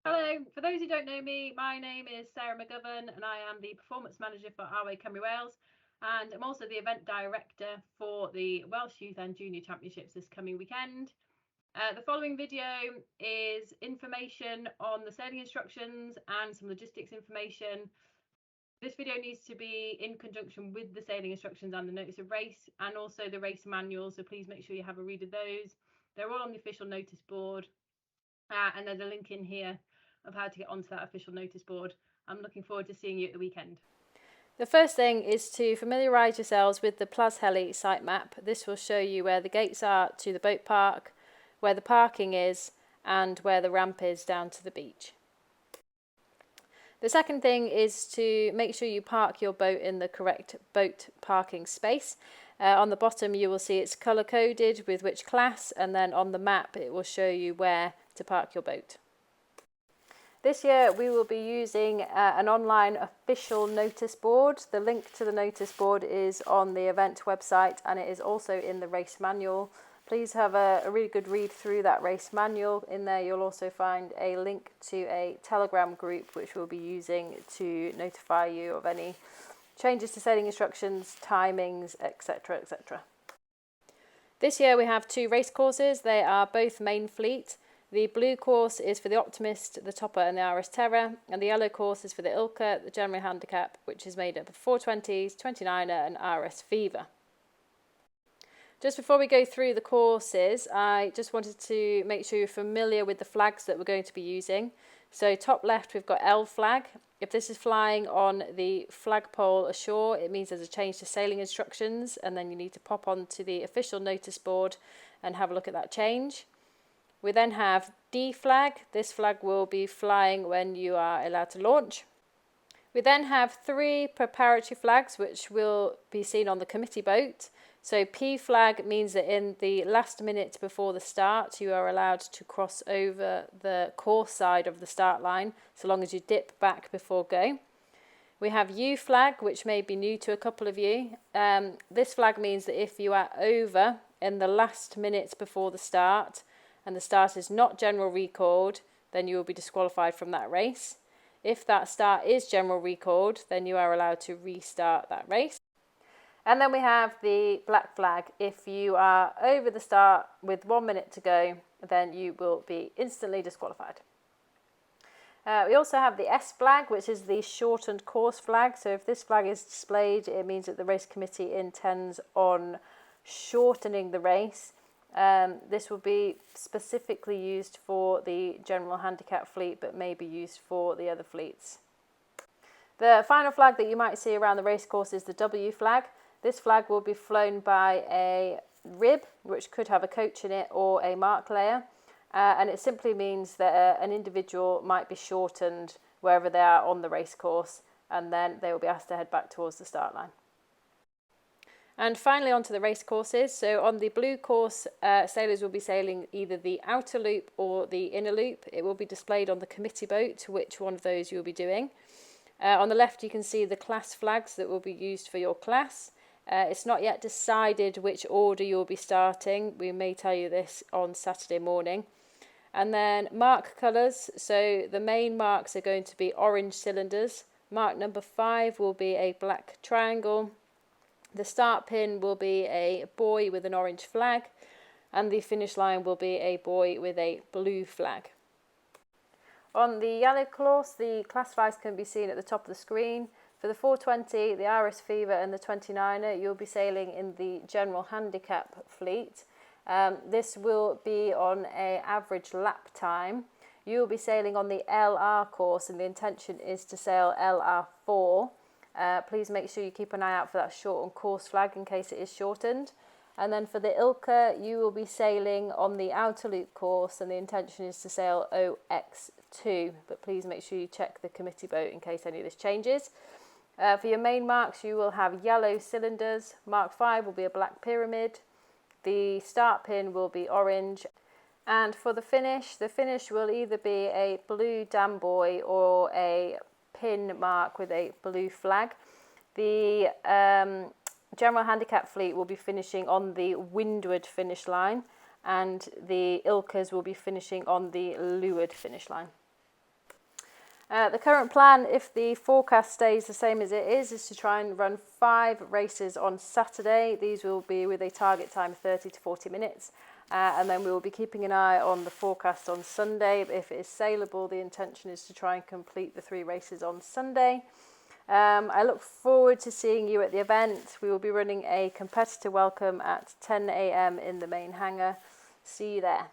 Hello, for those who don't know me, my name is Sarah McGovern and I am the Performance Manager for Arway Cymru Wales, and I'm also the Event Director for the Welsh Youth and Junior Championships this coming weekend. The following video is information on the sailing instructions and some logistics information. This video needs to be in conjunction with the sailing instructions and the notice of race, and also the race manual, so please make sure you have a read of those. They're all on the official notice board, and there's a link in here of how to get onto that official notice board. I'm looking forward to seeing you at the weekend. The first thing is to familiarise yourselves with the Plas Heli site map. This will show you where the gates are to the boat park, where the parking is, and where the ramp is down to the beach. The second thing is to make sure you park your boat in the correct boat parking space. On the bottom you will see it's colour coded with which class, and then on the map it will show you where to park your boat. This year we will be using an online official notice board. The link to the notice board is on the event website and it is also in the race manual. Please have a really good read through that race manual. In there you'll also find a link to a Telegram group which we'll be using to notify you of any changes to sailing instructions, timings, etc, etc. This year we have two race courses. They are both main fleet. The blue course is for the Optimist, the Topper and the RS Terror, and the yellow course is for the Ilka, the General Handicap, which is made up of 420s, 29er and RS Fever. Just before we go through the courses, I just wanted to make sure you're familiar with the flags that we're going to be using. So top left we've got L flag. If this is flying on the flagpole ashore, it means there's a change to sailing instructions, and then you need to pop onto the official notice board and have a look at that change. We then have D flag. This flag will be flying when you are allowed to launch. We then have three preparatory flags which will be seen on the committee boat. So P flag means that in the last minute before the start you are allowed to cross over the course side of the start line so long as you dip back before go. We have U flag, which may be new to a couple of you. This flag means that if you are over in the last minute before the start and the start is not general recalled, then you will be disqualified from that race. If that start is general recalled, then you are allowed to restart that race. And then we have the black flag. If you are over the start with 1 minute to go, then you will be instantly disqualified. We also have the S flag, which is the shortened course flag. So if this flag is displayed, it means that the race committee intends on shortening the race. This will be specifically used for the general handicap fleet, but may be used for the other fleets. The final flag that you might see around the racecourse is the W flag. This flag will be flown by a rib, which could have a coach in it or a mark layer, and it simply means that an individual might be shortened wherever they are on the racecourse, and then they will be asked to head back towards the start line. And finally onto the race courses. So on the blue course, sailors will be sailing either the outer loop or the inner loop. It will be displayed on the committee boat which one of those you will be doing. On the left you can see the class flags that will be used for your class. It's not yet decided which order you'll be starting. We may tell you this on Saturday morning. And then mark colours. So the main marks are going to be orange cylinders. Mark number 5 will be a black triangle. The start pin will be a buoy with an orange flag, and the finish line will be a buoy with a blue flag. On the yellow course, the class flags can be seen at the top of the screen. For the 420, the RS Fever and the 29er, you'll be sailing in the general handicap fleet. This will be on an average lap time. You'll be sailing on the LR course, and the intention is to sail LR4. Please make sure you keep an eye out for that shortened course flag in case it is shortened. And then for the Ilka, you will be sailing on the outer loop course, and the intention is to sail OX2, but please make sure you check the committee boat in case any of this changes. For your main marks, you will have yellow cylinders. Mark 5 will be a black pyramid. The start pin will be orange. And for the finish will either be a blue dam buoy or a pin mark with a blue flag. The general handicap fleet will be finishing on the windward finish line, and the Ilkas will be finishing on the leeward finish line. The current plan, if the forecast stays the same as it is to try and run 5 races on Saturday. These will be with a target time of 30 to 40 minutes. And then we will be keeping an eye on the forecast on Sunday. If it is saleable, the intention is to try and complete the 3 races on Sunday. I look forward to seeing you at the event. We will be running a competitor welcome at 10 AM in the main hangar. See you there.